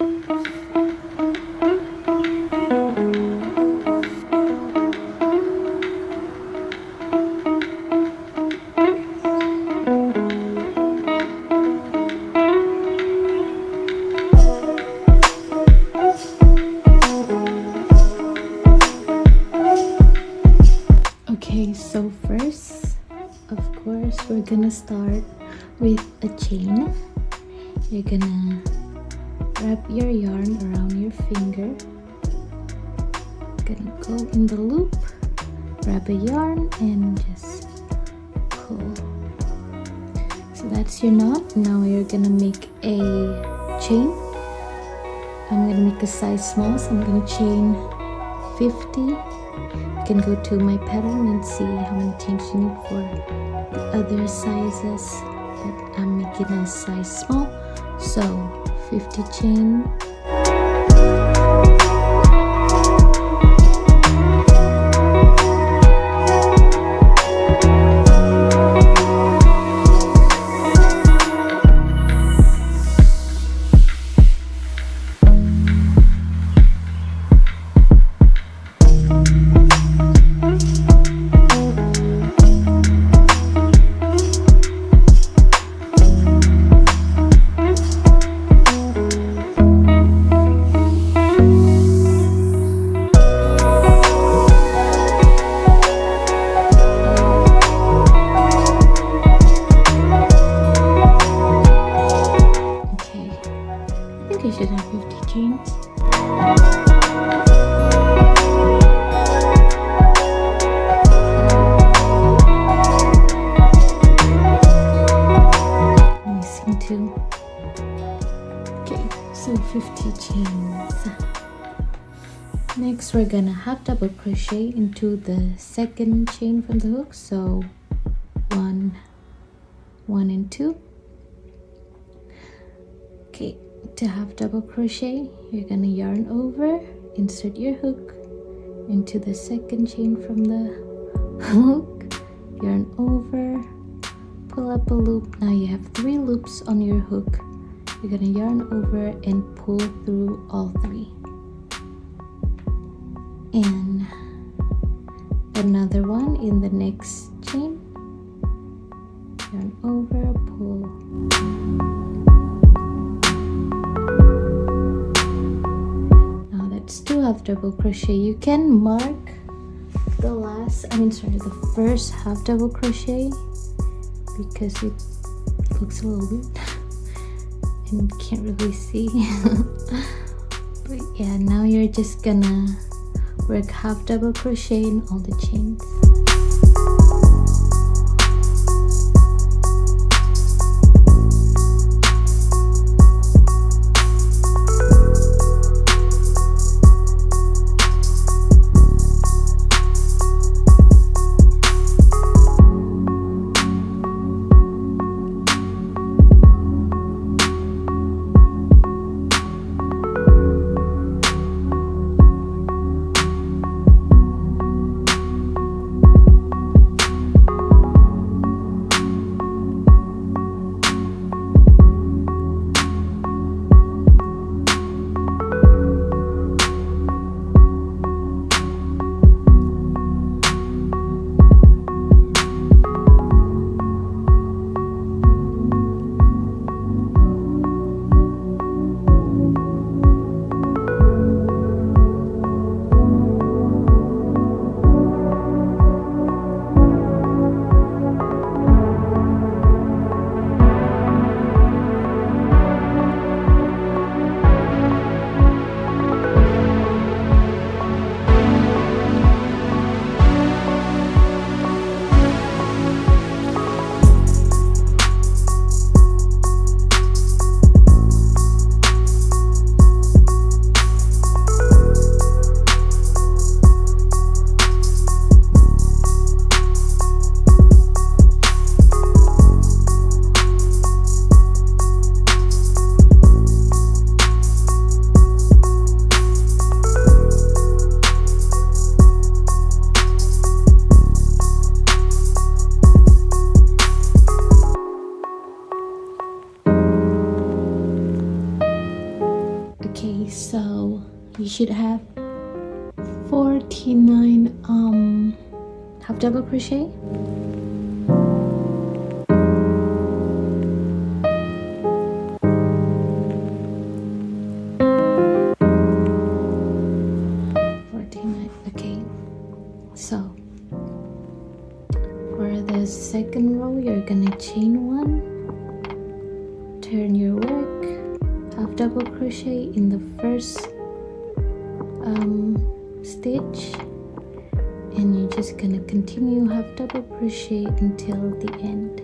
Okay, so first, of course, we're gonna start with a chain. You're gonna wrap your yarn around your finger. Gonna go in the loop, grab a yarn, and just pull. So that's your knot. Now you're gonna make a chain. I'm gonna make a size small, so I'm gonna chain 50. You can go to my pattern and see how many chains you need for the other sizes, but I'm making a size small, so 50 chain. You should have 50 chains. Missing 2. Okay, so 50 chains. Next, we're gonna half double crochet into the second chain from the hook. So 1, 1 and 2. Okay, to half double crochet, you're gonna yarn over, insert your hook into the second chain from the hook, yarn over, pull up a loop. Now you have 3 loops on your hook. You're gonna yarn over and pull through all 3, and another one in the next chain, yarn over, pull. Still have double crochet. You can mark the first half double crochet because it looks a little weird and can't really see. But yeah, now you're just gonna work half double crochet in all the chains. so you should have 49 half double crochet. Okay, so for the second row you're gonna chain one, turn your work, half double crochet in the first stitch, and you're just gonna continue half double crochet until the end.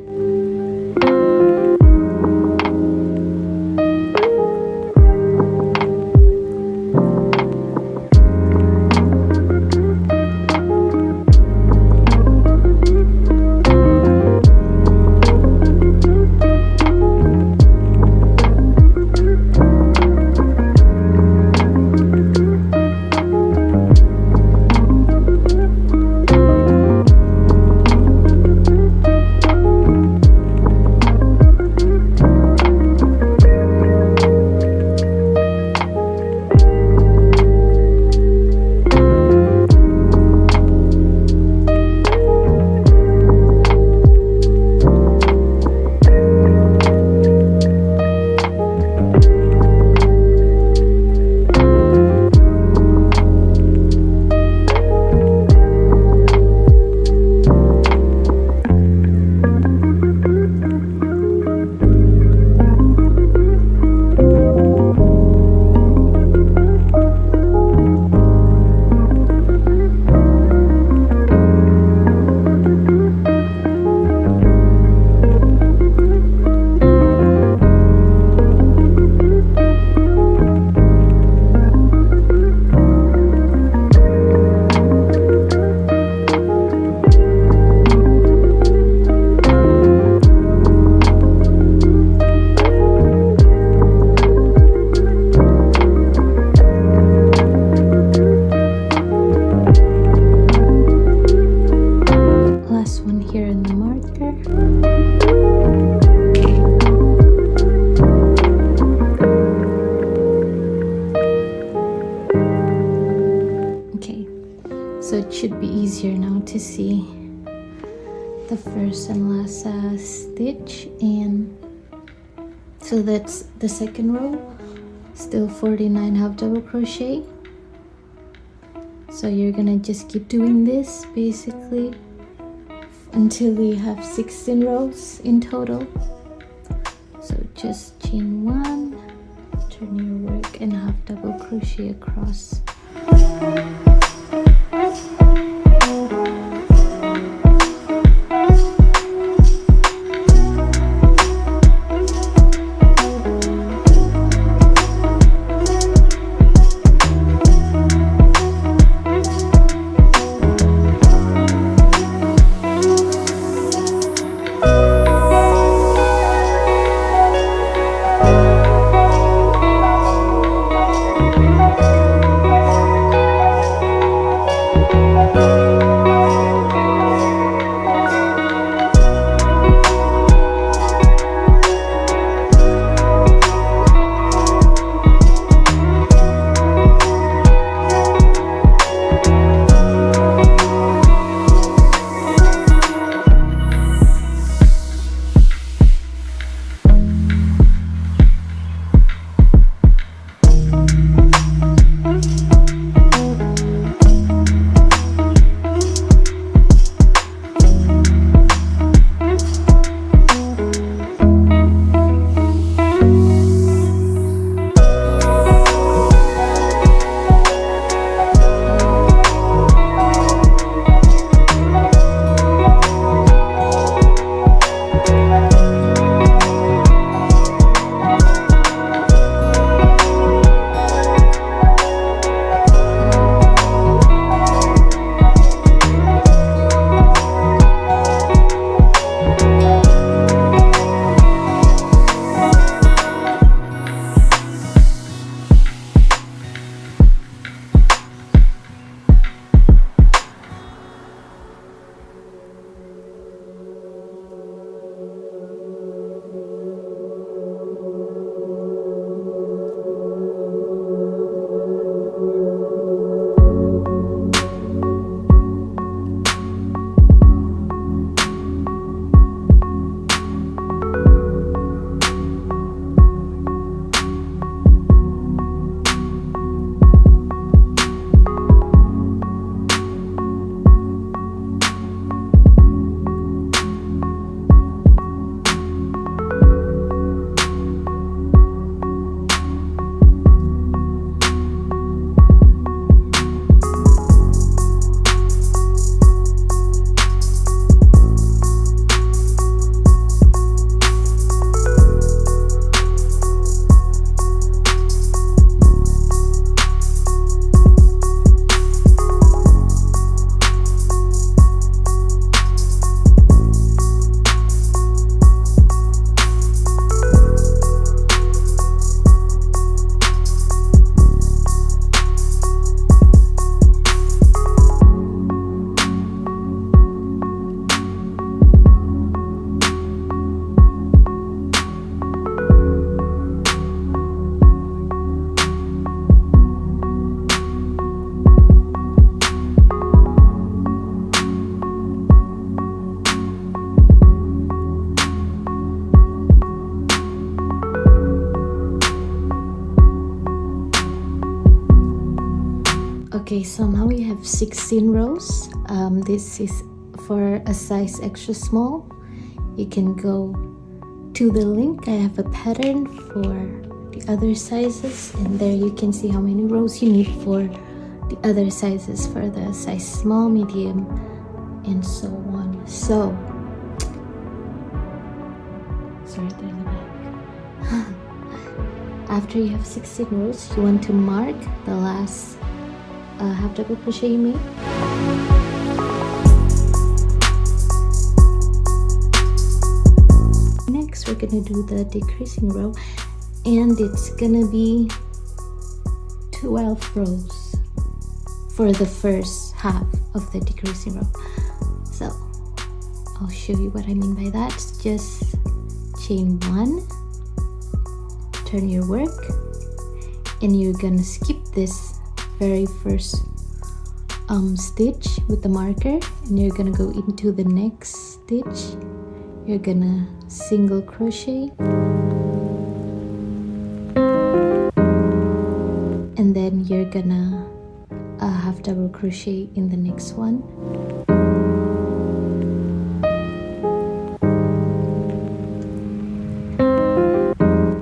So it should be easier now to see the first and last stitch, and so that's the second row, still 49 half double crochet. So you're gonna just keep doing this basically until we have 16 rows in total. So just chain one, turn your work, and half double crochet across. Okay, so now we have 16 rows. This is for a size extra small. You can go to the link. I have a pattern for the other sizes, and there you can see how many rows you need for the other sizes, for the size small, medium, and so on. So sorry, there's a back. After you have 16 rows, you want to mark the last half double crochet you made. Next, we're gonna do the decreasing row, and it's gonna be 12 rows for the first half of the decreasing row. So I'll show you what I mean by that. Just chain 1, turn your work, and you're gonna skip this very first stitch with the marker, and you're gonna go into the next stitch. You're gonna single crochet, and then you're gonna half double crochet in the next one.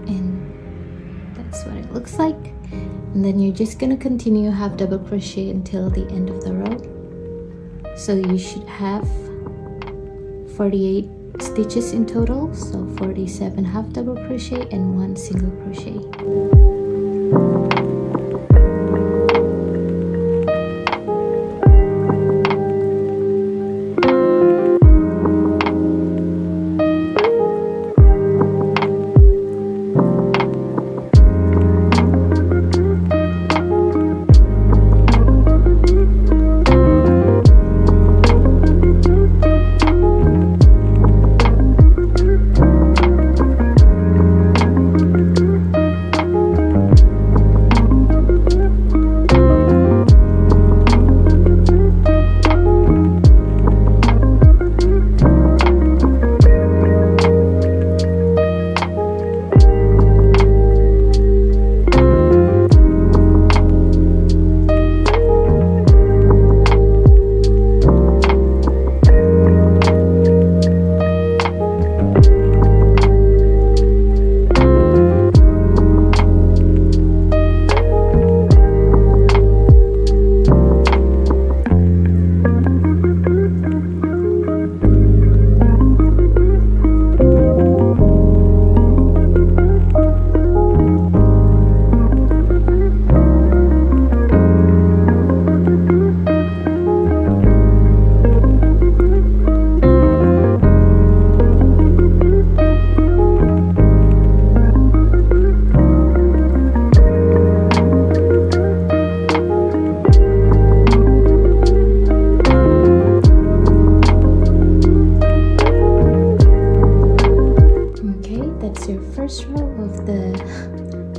And that's what it looks like. And then you're just gonna continue half double crochet until the end of the row. So you should have 48 stitches in total, so 47 half double crochet and 1 single crochet.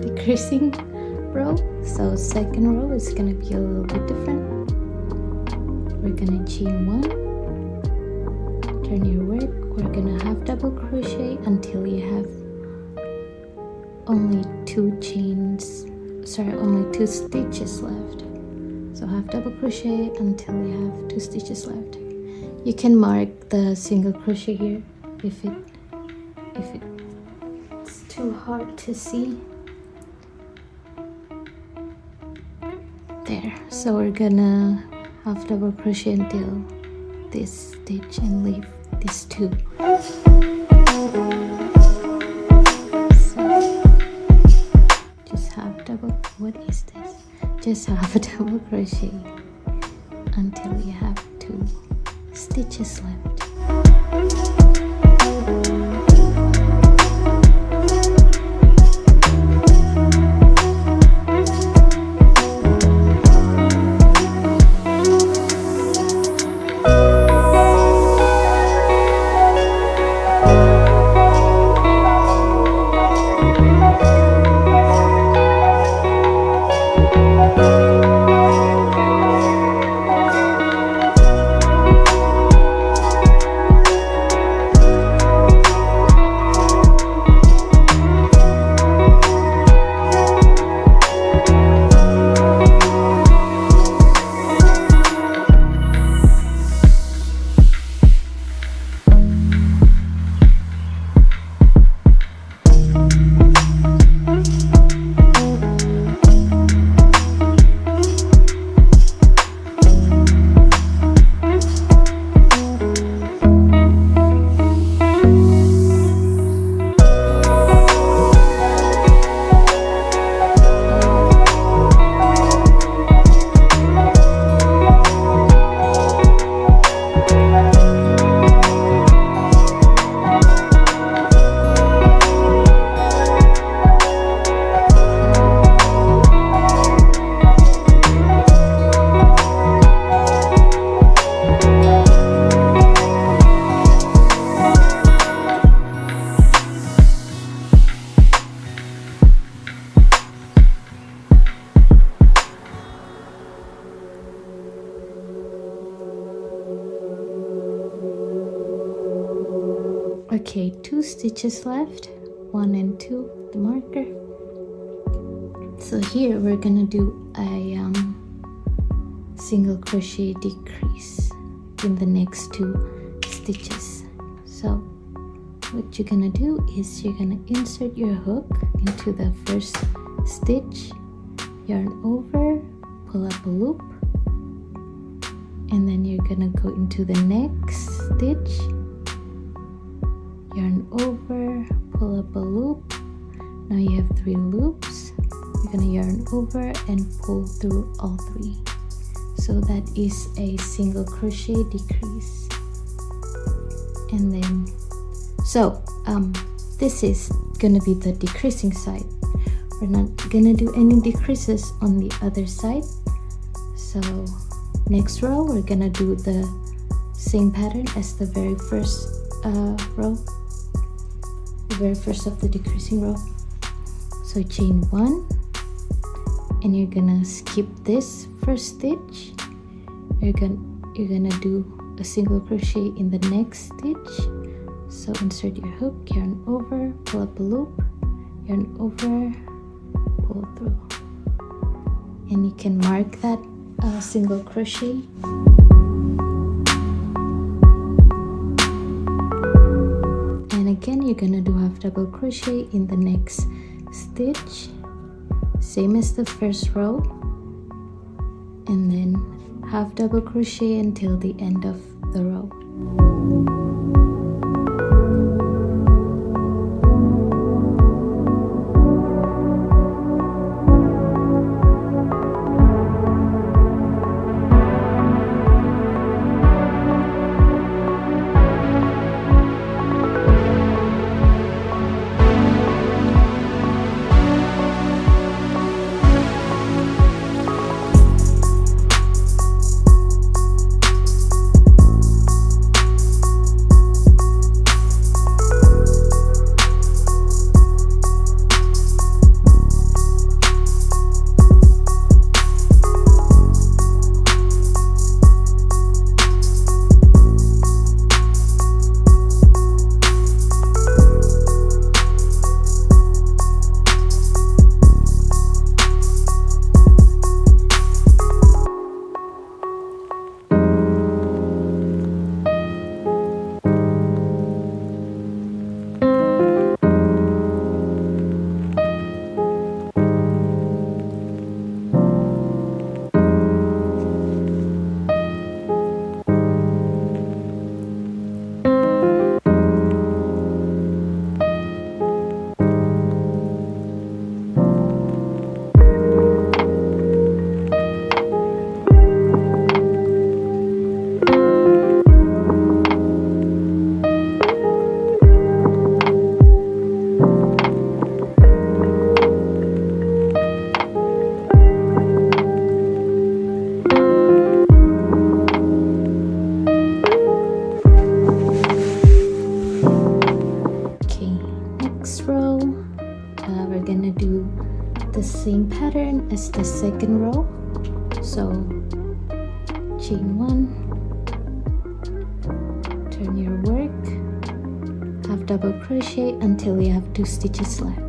Decreasing row. So second row is gonna be a little bit different. We're gonna chain 1, turn your work. We're gonna half double crochet until you have only 2 stitches left. So half double crochet until you have 2 stitches left. You can mark the single crochet here if it's too hard to see. There. So we're gonna half double crochet until this stitch and leave these 2. So just half double. What is this? Just half a double crochet until you have 2 stitches left. Okay, 2 stitches left, 1 and 2, the marker. So here we're gonna do a single crochet decrease in the next 2 stitches. So what you're gonna do is you're gonna insert your hook into the first stitch, yarn over, pull up a loop, and then you're gonna go into the next stitch, yarn over, pull up a loop. Now you have 3 loops. You're gonna yarn over and pull through all 3. So that is a single crochet decrease. And then this is gonna be the decreasing side. We're not gonna do any decreases on the other side. So next row we're gonna do the same pattern as the very first row, the very first of the decreasing row. So chain 1, and you're gonna skip this first stitch. You're gonna do a single crochet in the next stitch. So insert your hook, yarn over, pull up a loop, yarn over, pull through, and you can mark that single crochet. And again you're gonna do half double crochet in the next stitch, same as the first row, and then half double crochet until the end of the row. Same pattern as the second row. So chain 1, turn your work, half double crochet until you have 2 stitches left.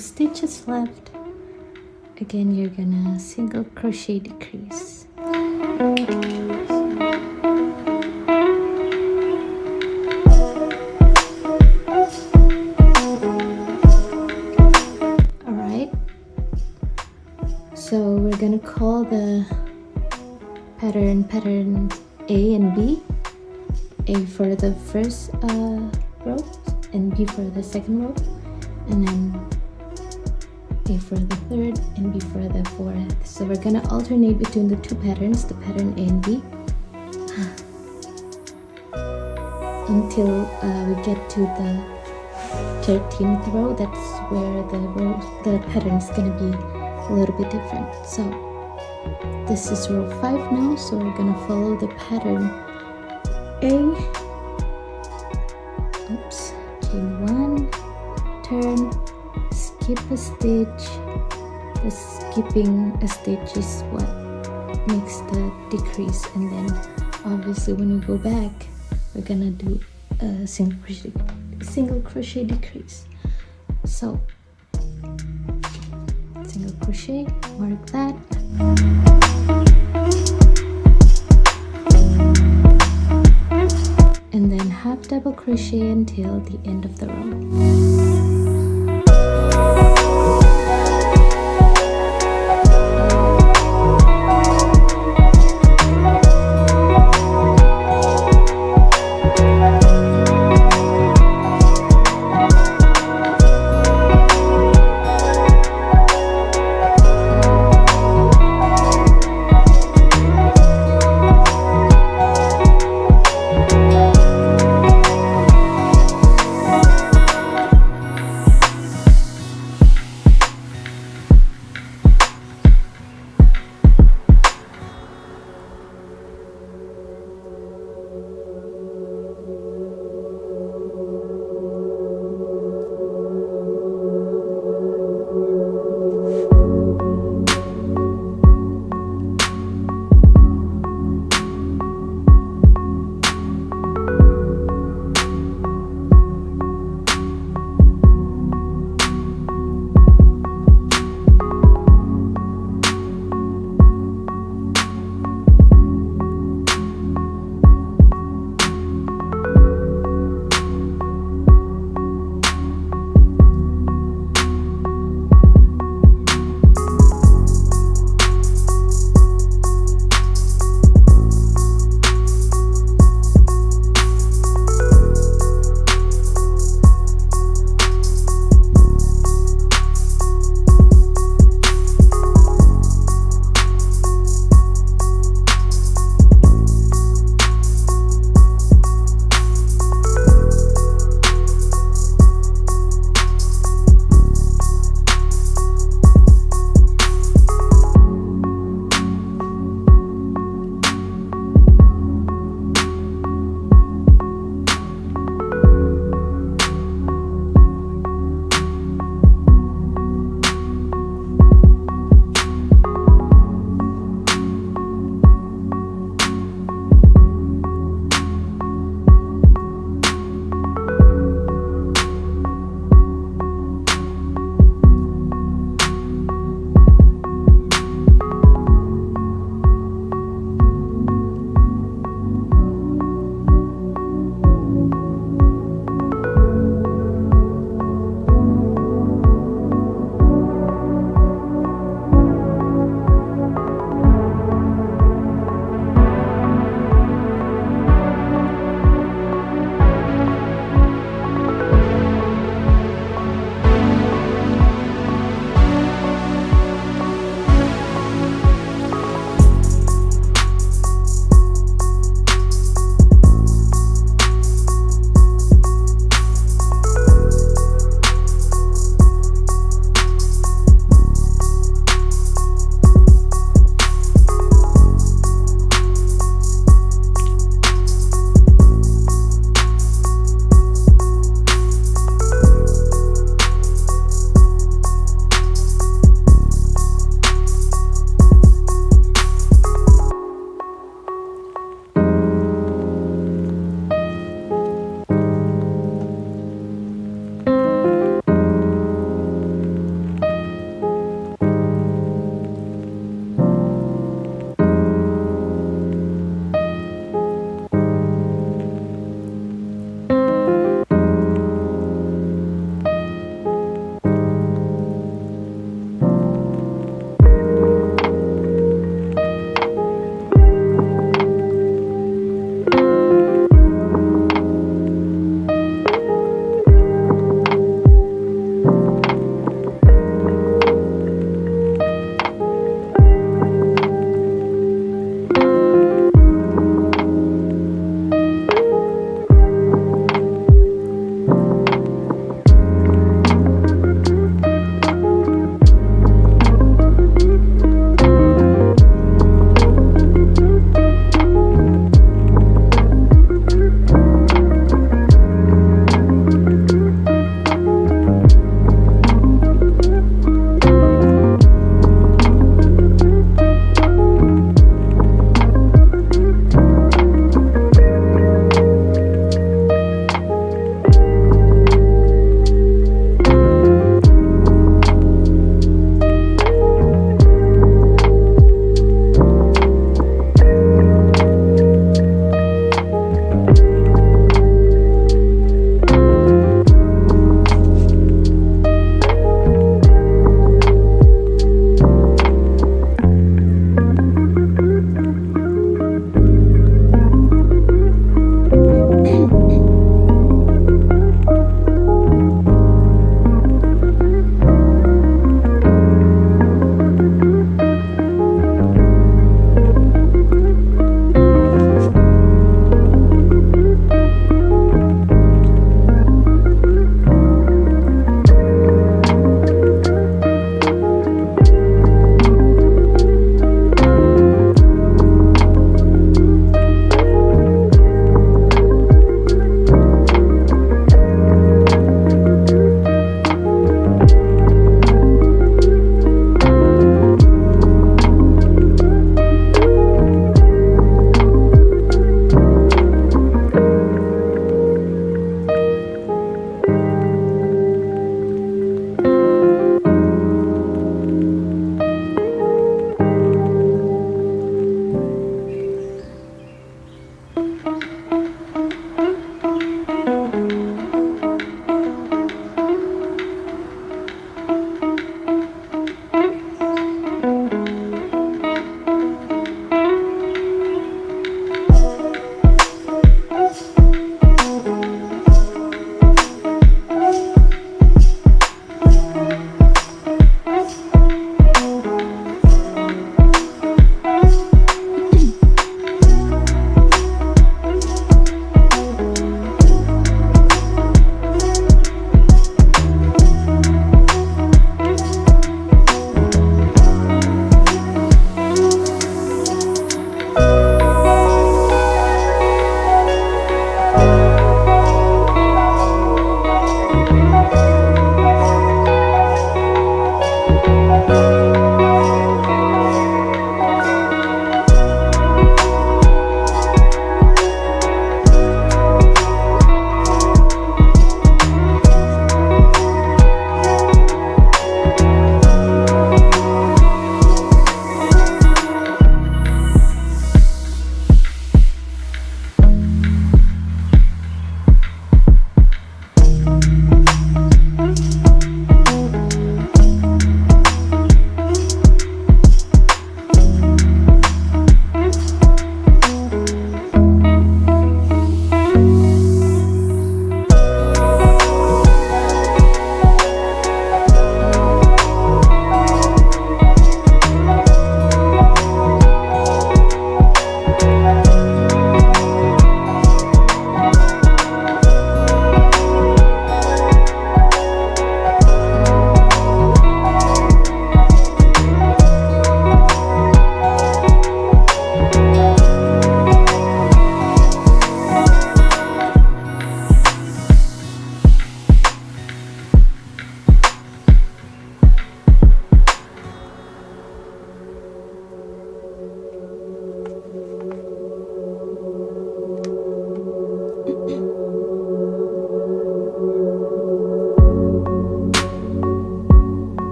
stitches left. Again, you're gonna single crochet decrease. Alright, so we're gonna call the pattern A and B. A for the first row and B for the second row, and then A for the third and B for the fourth. So we're gonna alternate between the two patterns, the pattern A and B, until we get to the 13th row. That's where the pattern is gonna be a little bit different. So this is row 5 now, so we're gonna follow the pattern A. Oops, chain 1, turn, skip a stitch. The skipping a stitch is what makes the decrease, and then obviously when we go back we're gonna do a single crochet decrease. So single crochet, mark that, and then half double crochet until the end of the row.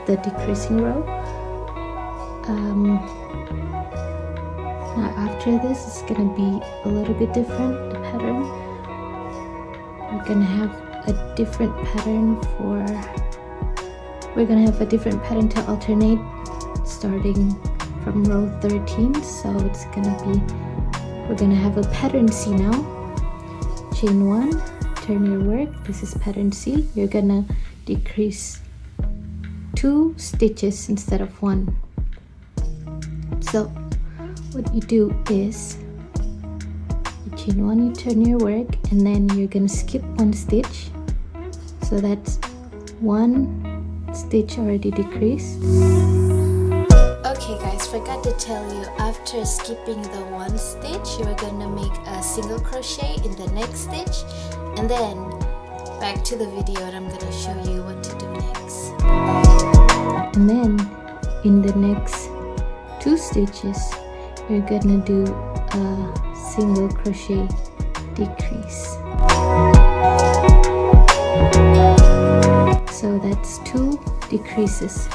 the decreasing row. Now after this, it's gonna be a little bit different, the pattern. We're gonna have a different pattern to alternate starting from row 13. So it's gonna be, we're gonna have a pattern C now. Chain 1, turn your work. This is pattern C. You're gonna decrease 2 stitches instead of 1. So what you do is you chain 1, you turn your work, and then you're gonna skip 1 stitch. So that's 1 stitch already decreased. Okay guys, forgot to tell you, after skipping the 1 stitch, you're gonna make a single crochet in the next stitch, and then back to the video, and I'm gonna show you what to do next. And then in the next 2 stitches, you're gonna do a single crochet decrease. So that's 2 decreases.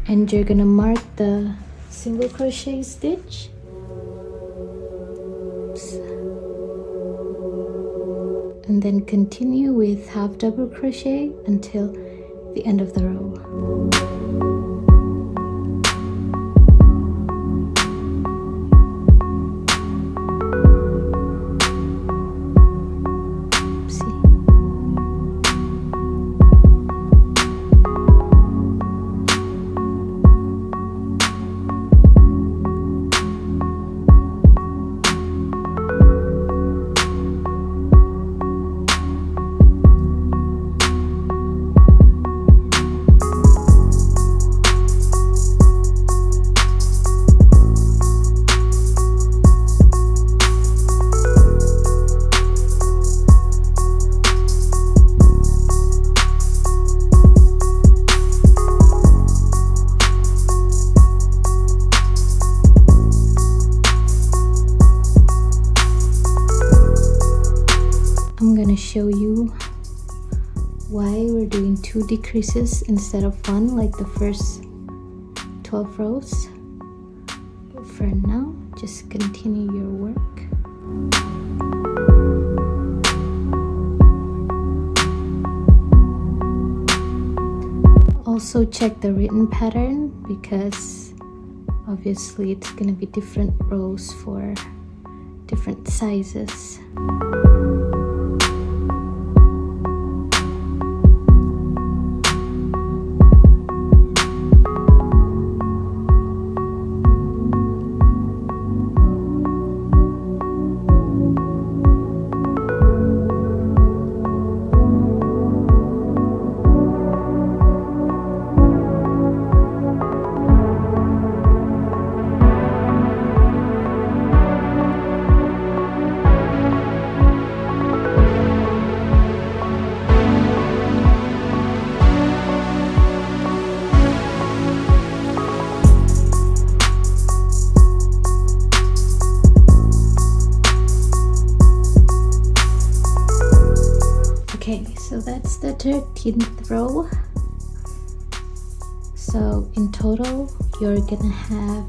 And you're gonna mark the single crochet stitch. Oops. And then continue with half double crochet until the end of the row. I'm gonna show you why we're doing 2 decreases instead of 1 like the first 12 rows. But for now, just continue your work. Also check the written pattern, because obviously it's gonna be different rows for different sizes. Okay, so that's the 13th row. So in total, you're gonna have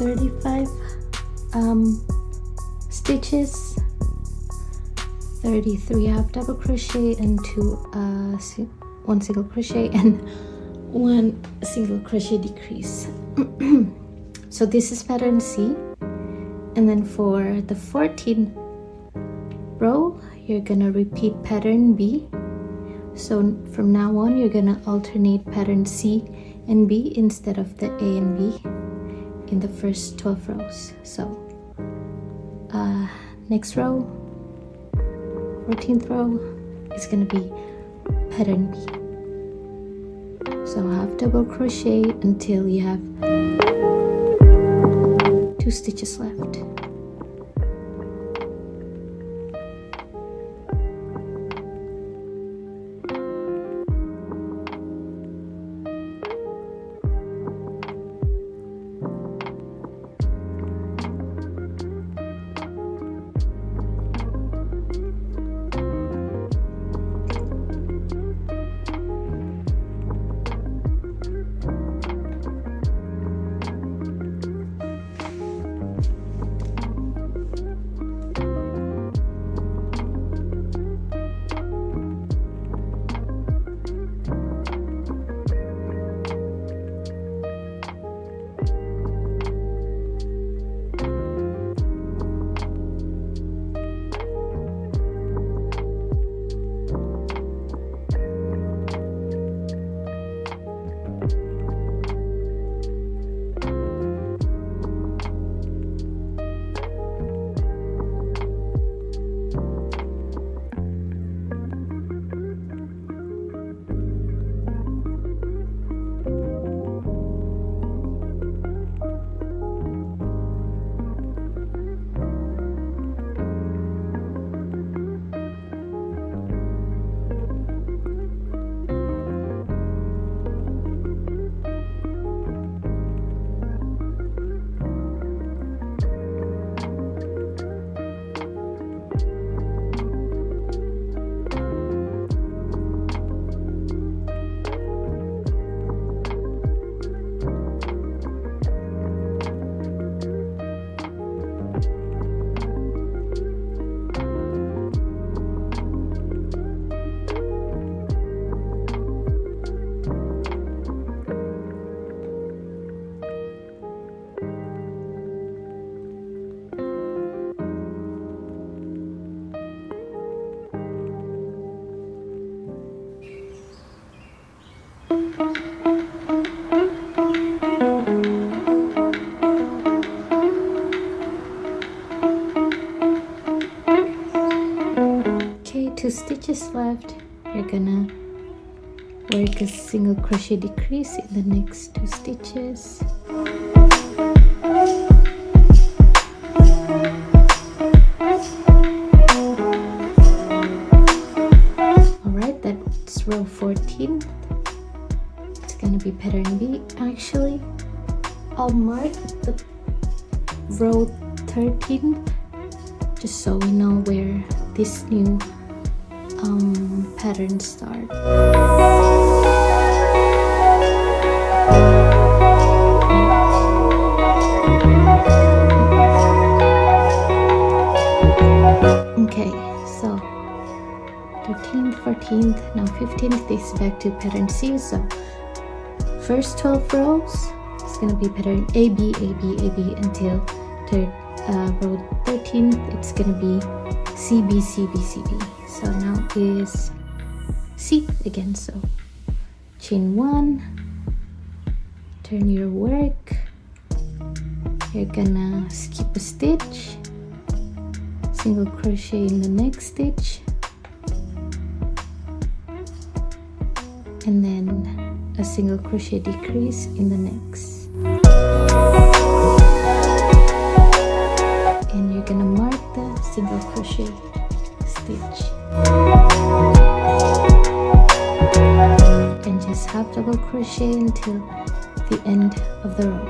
35 stitches, 33 half double crochet, and 1 single crochet and 1 single crochet decrease. So this is pattern C. And then for the 14th row, you're gonna repeat pattern B. So from now on, you're gonna alternate pattern C and B instead of the A and B in the first 12 rows. So next row, 14th row, is gonna be pattern B. So half double crochet until you have 2 stitches left. stitches left. You're gonna work a single crochet decrease in the next 2 stitches. Alright, that's row 14. It's gonna be pattern B. Actually, I'll mark the row 13 just so we know where this new pattern starts. Okay, so 13th, 14th, now 15th is back to pattern C. So first 12 rows is gonna be pattern A, B, A, B, A, B until row 13th. It's gonna be C, B, C, B, C, B. So now is C again. So chain 1, turn your work. You're gonna skip a stitch, single crochet in the next stitch, and then a single crochet decrease in the next. And you're gonna mark the single crochet stitch and just half double crochet until the end of the row.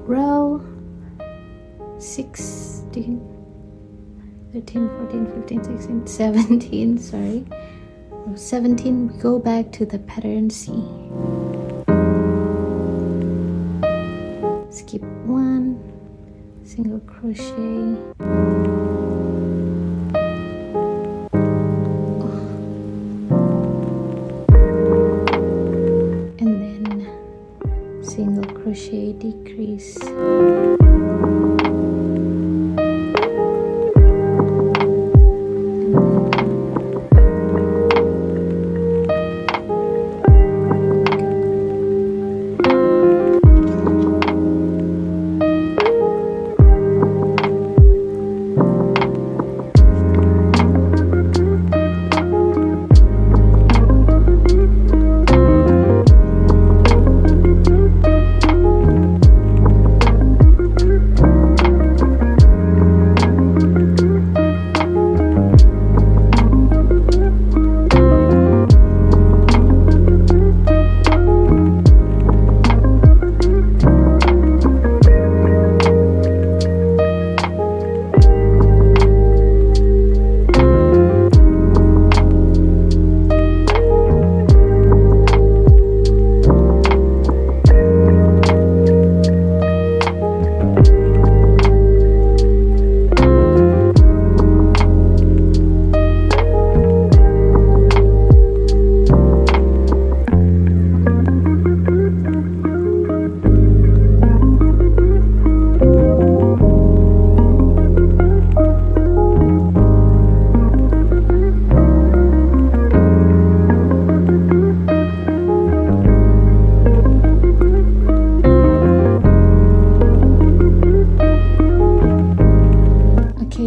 row 16, 13, 14, 15, 16, 17, sorry. Row 17, we go back to the pattern C. skip 1, single crochet, and then single crochet, decrease,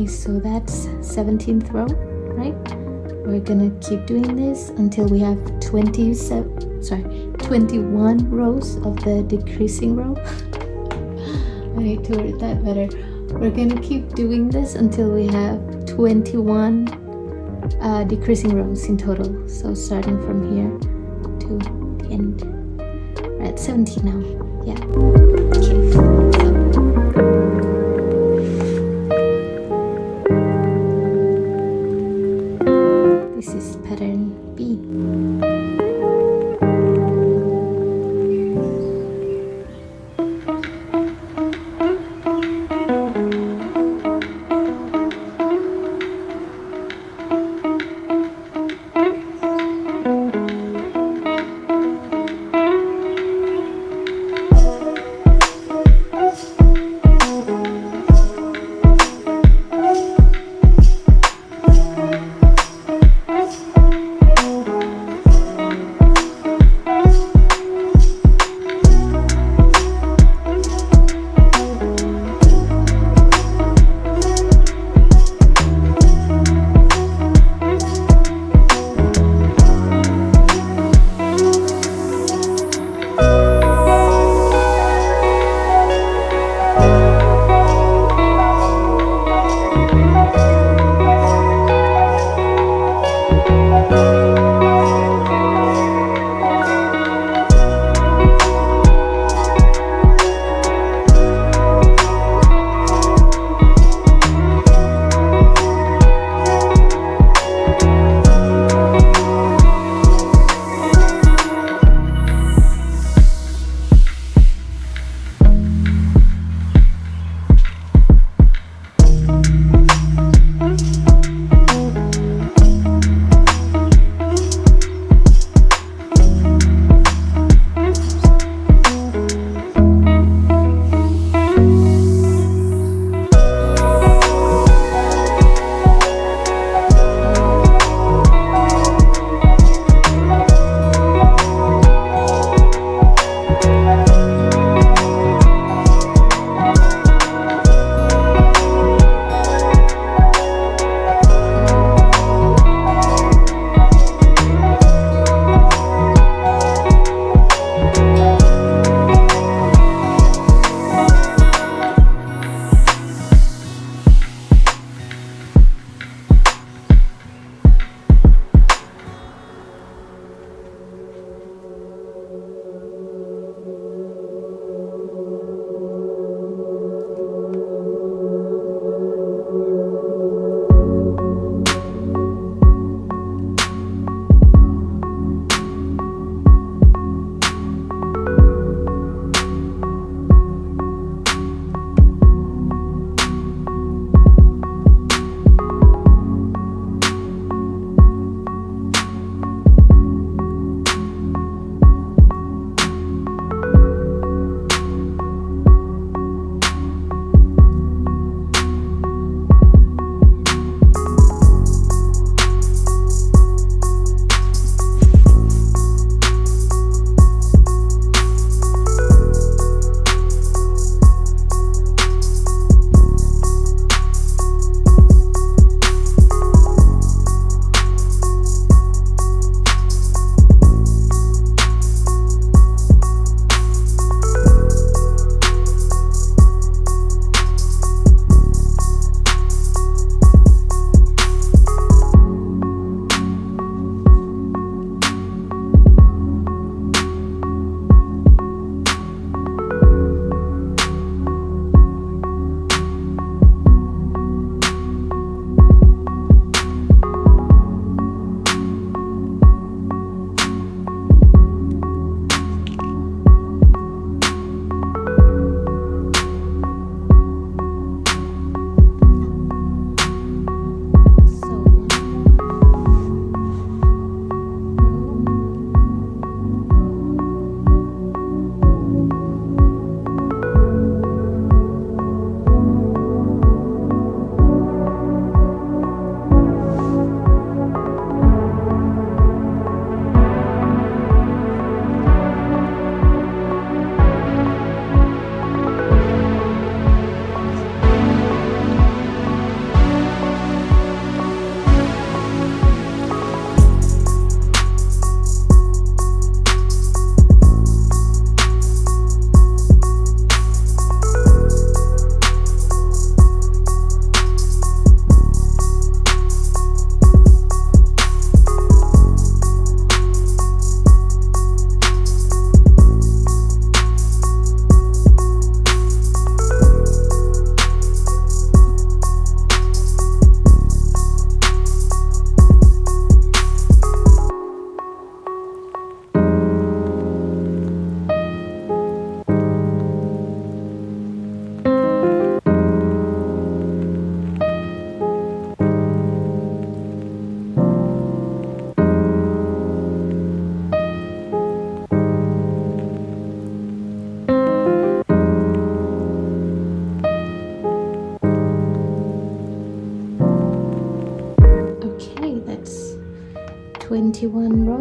so that's 17th row, right? We're gonna keep doing this until we have 21 rows of the decreasing row. I need to word that better. We're gonna keep doing this until we have 21 decreasing rows in total. So starting from here to the end. We're at 17 now. Yeah. Okay. So this is pattern B.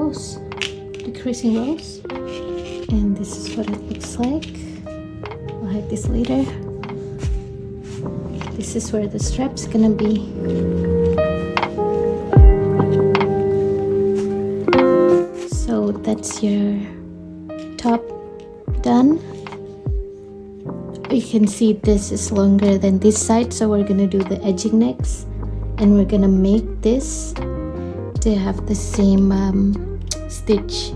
rows, decreasing rows, and this is what it looks like. I'll hide this later. This is where the strap's gonna be. So that's your top done. You can see this is longer than this side, so we're gonna do the edging next, and we're gonna make this to have the same stitch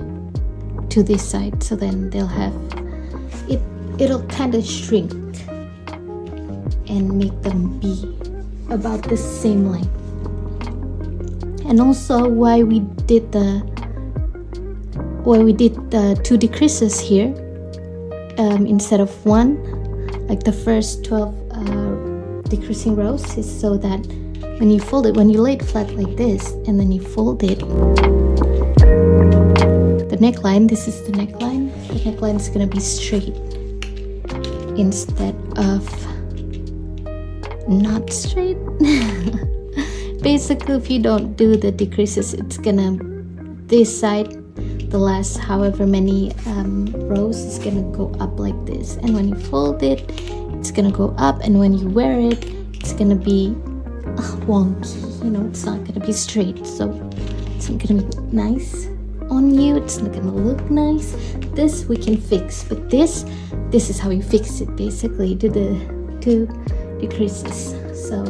to this side, so then they'll have it'll kind of shrink and make them be about the same length. And also why we did the 2 decreases here instead of 1, like the first 12 decreasing rows, is so that when you fold it, when you lay it flat like this and then you fold it, the neckline, this is the neckline, the neckline is gonna be straight instead of not straight. Basically, if you don't do the decreases, it's gonna, this side, the last however many rows is gonna go up like this, and when you fold it, it's gonna go up, and when you wear it, it's gonna be wonky, you know, it's not gonna be straight, so it's not gonna be nice on you, it's not gonna look nice. This we can fix, but this is how you fix it. Basically, do the 2 decreases. So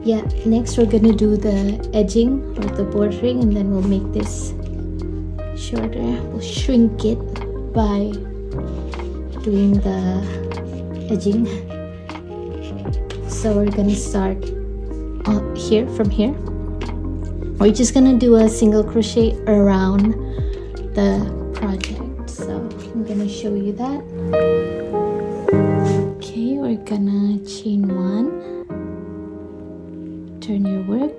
yeah, next we're gonna do the edging or the bordering, and then we'll make this shorter. We'll shrink it by doing the edging. So we're gonna start here, from here. We're just gonna do a single crochet around the project, so I'm gonna show you that. Okay, we're gonna chain 1, turn your work,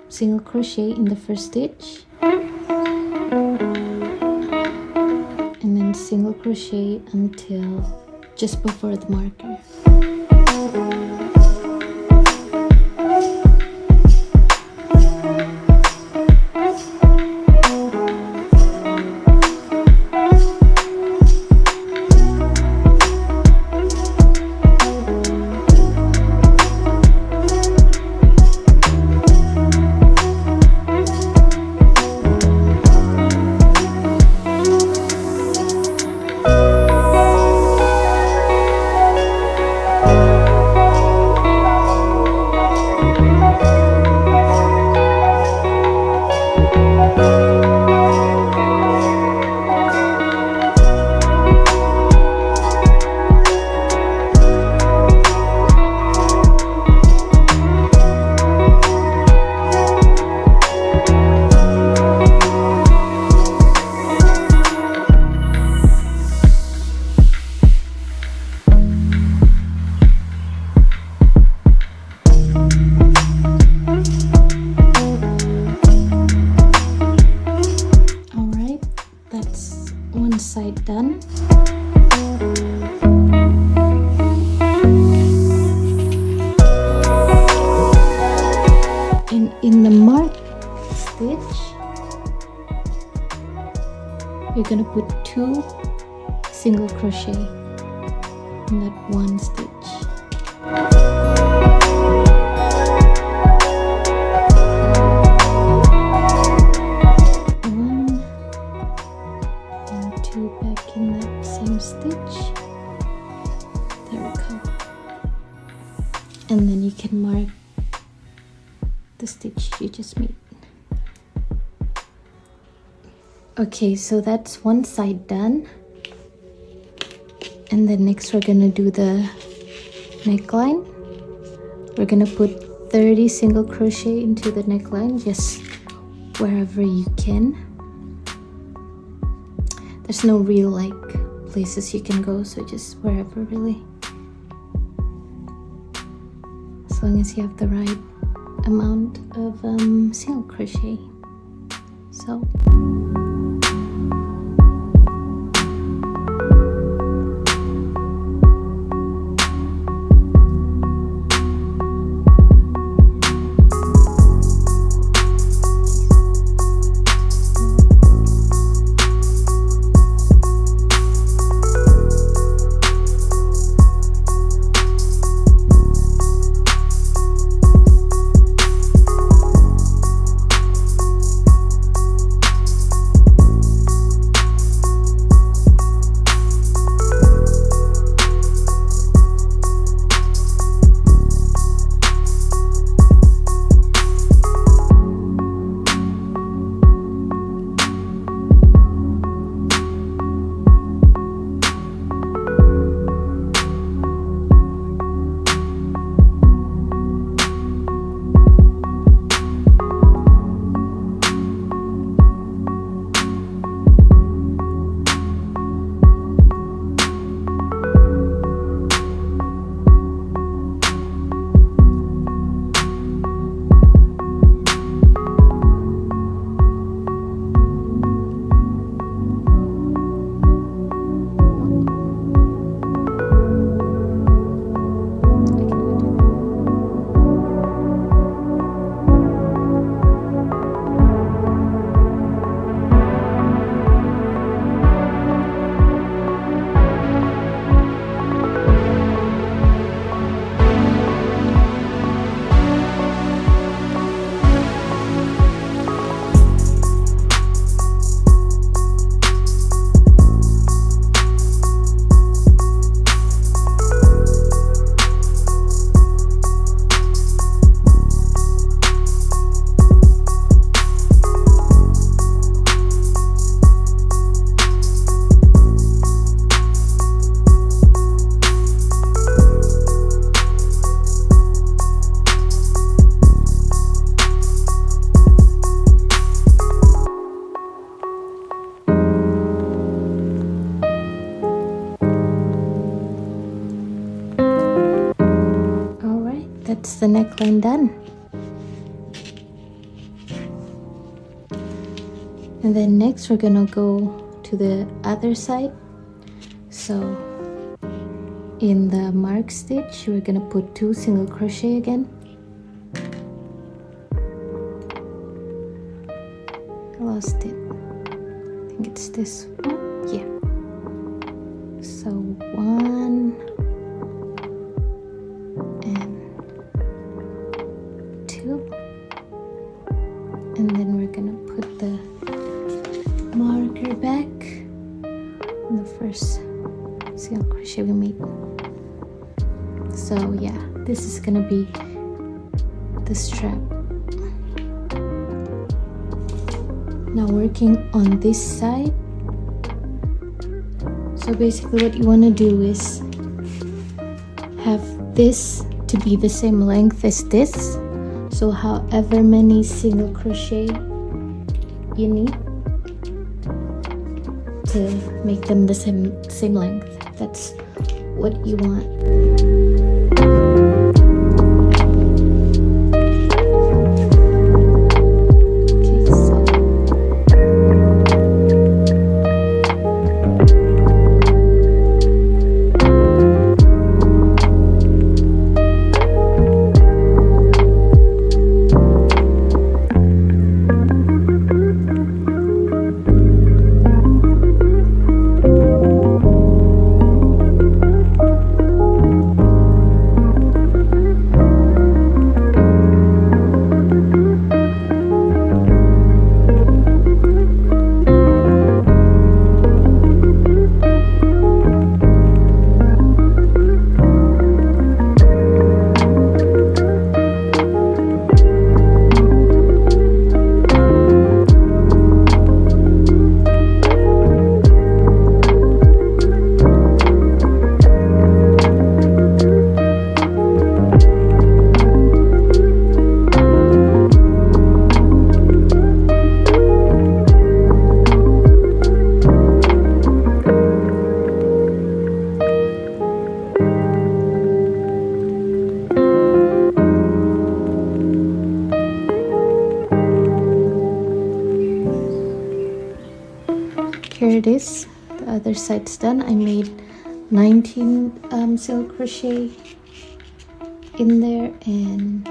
single crochet in the first stitch, and then single crochet until just before the marker. Side done. And in the mark stitch, you're gonna put 2 single crochet in that 1 stitch. Back in that same stitch. There we go. And then you can mark the stitch you just made. Okay, so that's one side done. And then next we're gonna do the neckline. We're gonna put 30 single crochet into the neckline, just wherever you can. There's no real places you can go, so just wherever really, as long as you have the right amount of single crochet. So that's the neckline done. And then next we're gonna go to the other side. So in the mark stitch we're gonna put 2 single crochet again. I lost it. I think it's this one. Yeah. So 1 and 2, and then we're gonna put the marker back on the first single crochet we made. So yeah, this is gonna be the strap. Now working on this side. So basically what you want to do is have this to be the same length as this. So however many single crochet you need to make them the same length. That's what you want. Here it is, the other side's done. I made 19 single crochet in there, and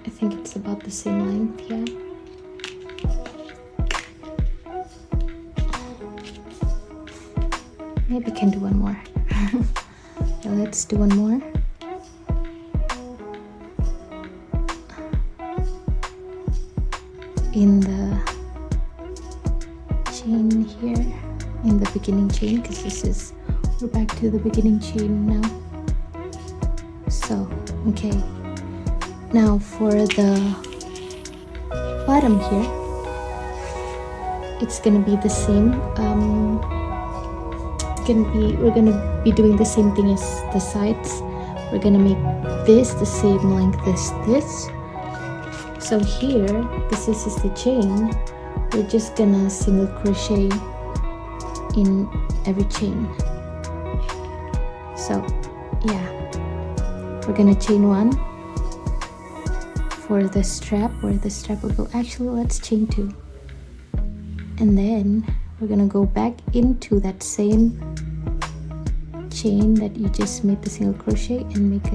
I think it's about the same length. Yeah, maybe can do one more. Yeah, let's do one more. In the chain here, in the beginning chain, because we're back to the beginning chain now. So okay, now for the bottom here, it's gonna be the same. We're gonna be doing the same thing as the sides. We're gonna make this the same length as this. So here, because this is the chain, we're just gonna single crochet in every chain. So yeah, we're gonna chain 1 for the strap, where the strap will go. Actually, let's chain 2, and then we're gonna go back into that same chain that you just made the single crochet and make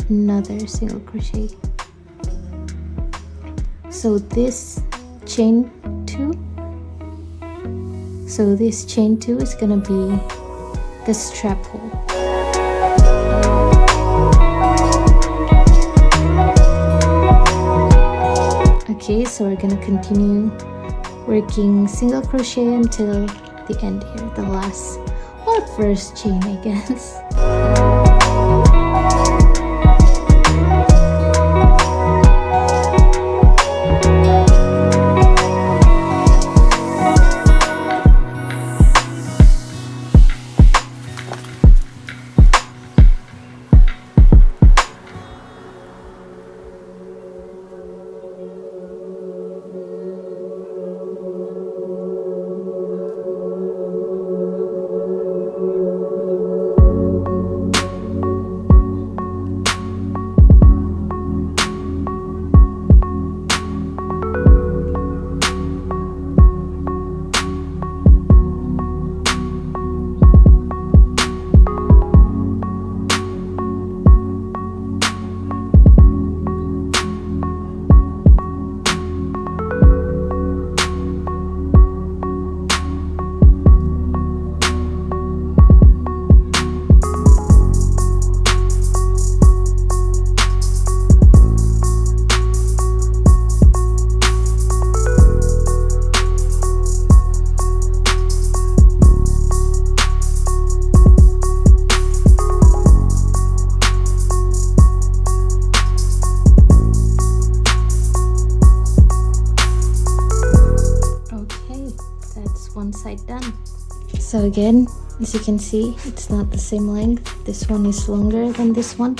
another single crochet. So this chain 2, so this chain 2 is gonna be the strap hole. Okay, so we're gonna continue working single crochet until the end here, the last or first chain, I guess. again, as you can see, it's not the same length. This one is longer than this one.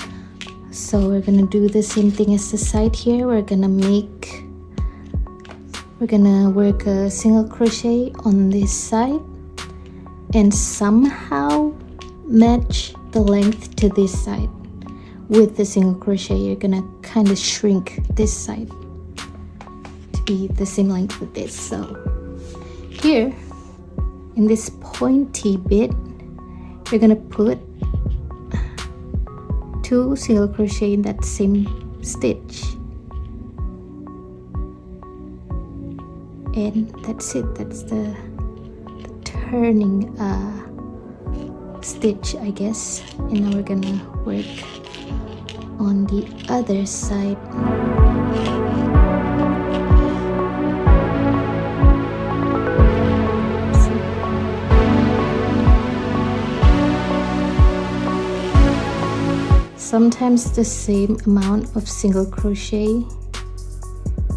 So we're gonna do the same thing as the side here. We're gonna work a single crochet on this side and somehow match the length to this side. With the single crochet, you're gonna kind of shrink this side to be the same length with this. So here in this pointy bit, you're gonna put 2 single crochet in that same stitch, and that's it. That's the turning stitch, I guess. And now we're gonna work on the other side. Sometimes the same amount of single crochet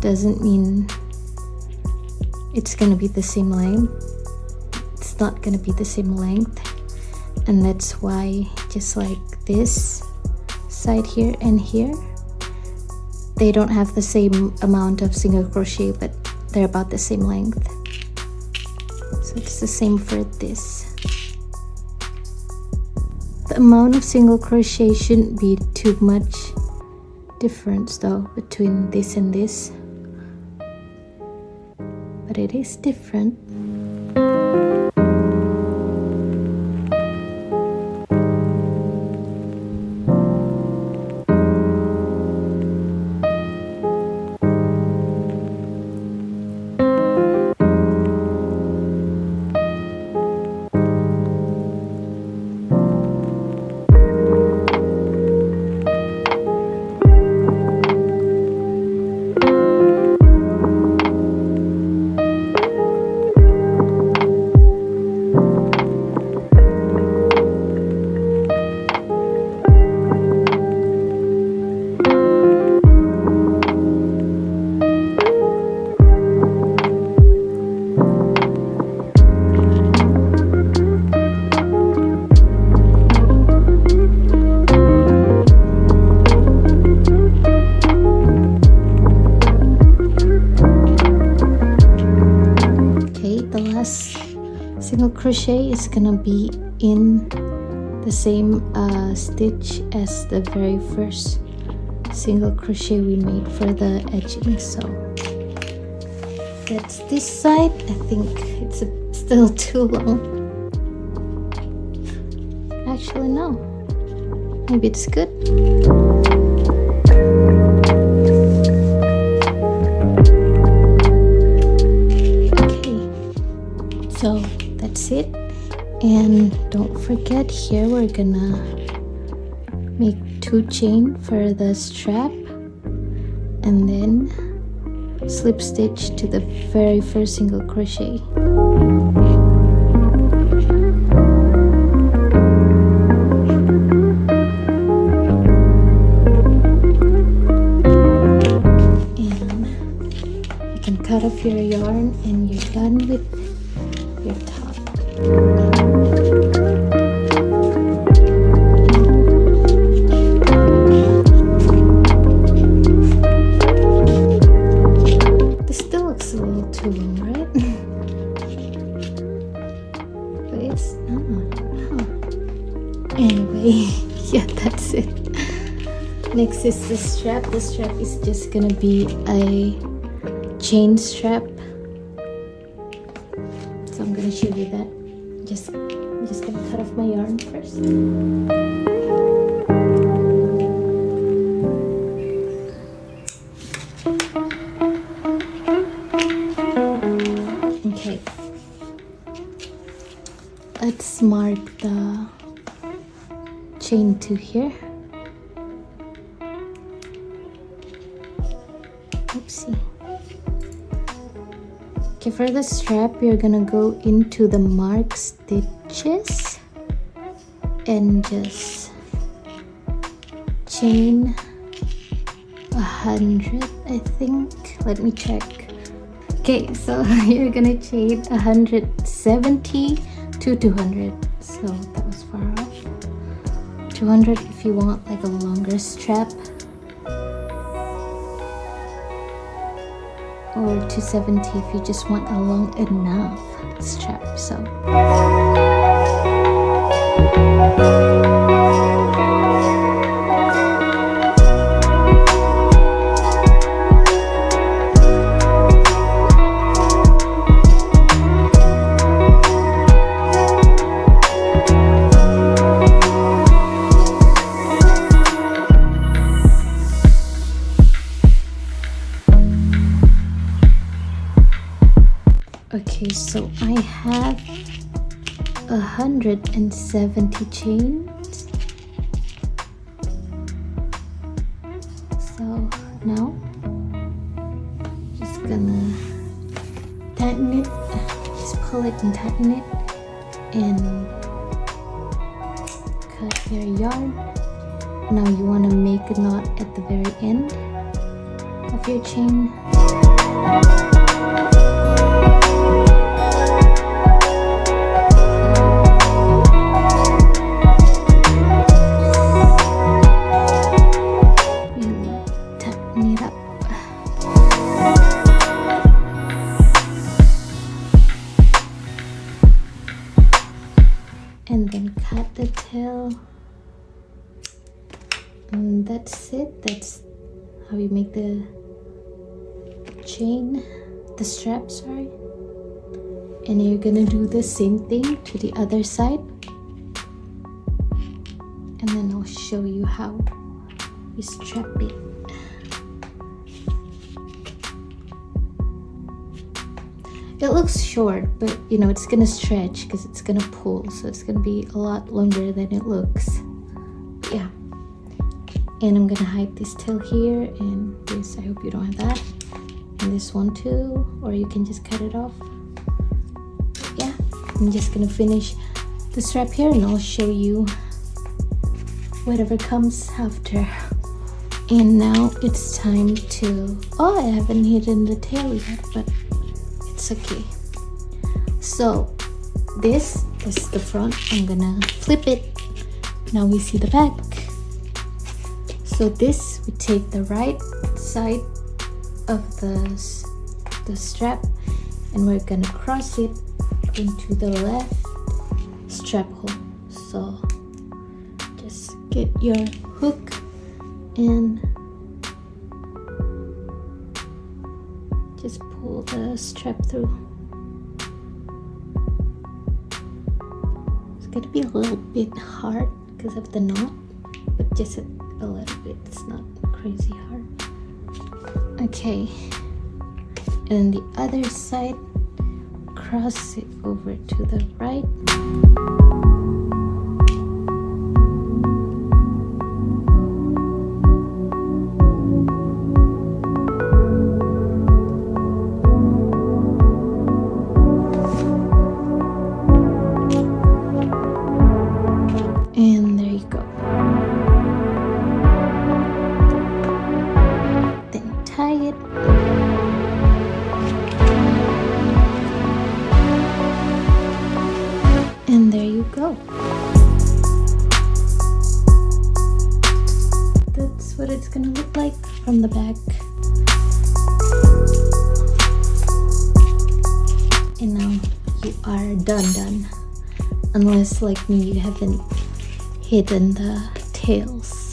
doesn't mean it's gonna be the same length. It's not gonna be the same length, and that's why, just like this side here and here, they don't have the same amount of single crochet, but they're about the same length. So it's the same for this. The amount of single crochet shouldn't be too much difference though between this and this, but it is different. Single crochet is gonna be in the same stitch as the very first single crochet we made for the edging. So that's this side. I think it's still too long. Actually, no, maybe it's good. So that's it, and don't forget, here we're gonna make 2 chain for the strap and then slip stitch to the very first single crochet. And you can cut off your yarn and you're done with your top. This still looks a little too long, right? But it's not. Anyway, yeah, that's it. Next is the strap. The strap is just gonna be a chain strap. So I'm gonna show you that. I'm just gonna cut off my yarn first. Okay. Let's mark the chain to here. Oopsie. Okay, for the strap, you're gonna go into the mark stitches and just chain 100, I think. Let me check. Okay, so you're gonna chain 170 to 200, so that was far off. 200 if you want like a longer strap, or 270 if you just want a long enough strap. So okay, so I have 170 chains. So now just gonna tighten it, just pull it and tighten it, and cut your yarn. Now you want to make a knot at the very end of your chain. And then cut the tail, and that's it. That's how you make the chain, the strap, sorry. And you're gonna do the same thing to the other side, and then I'll show you how you strap it. It looks short, but you know it's gonna stretch because it's gonna pull, so it's gonna be a lot longer than it looks. But yeah, and I'm gonna hide this tail here, and this, I hope you don't have that, and this one too, or you can just cut it off. Yeah, I'm just gonna finish the strap here, and I'll show you whatever comes after. And now it's time to, oh, I haven't hidden the tail yet, but it's okay. So this is the front. I'm gonna flip it. Now we see the back. So this, we take the right side of the strap, and we're gonna cross it into the left strap hole. So just get your hook and just pull the strap through. It's gonna be a little bit hard because of the knot, but just a little bit. It's not crazy hard. Okay, and the other side, cross it over to the right. And there you go. Then tie it. And there you go. That's what it's gonna look like from the back. And now you are done. Unless, like me, you haven't hidden the tails.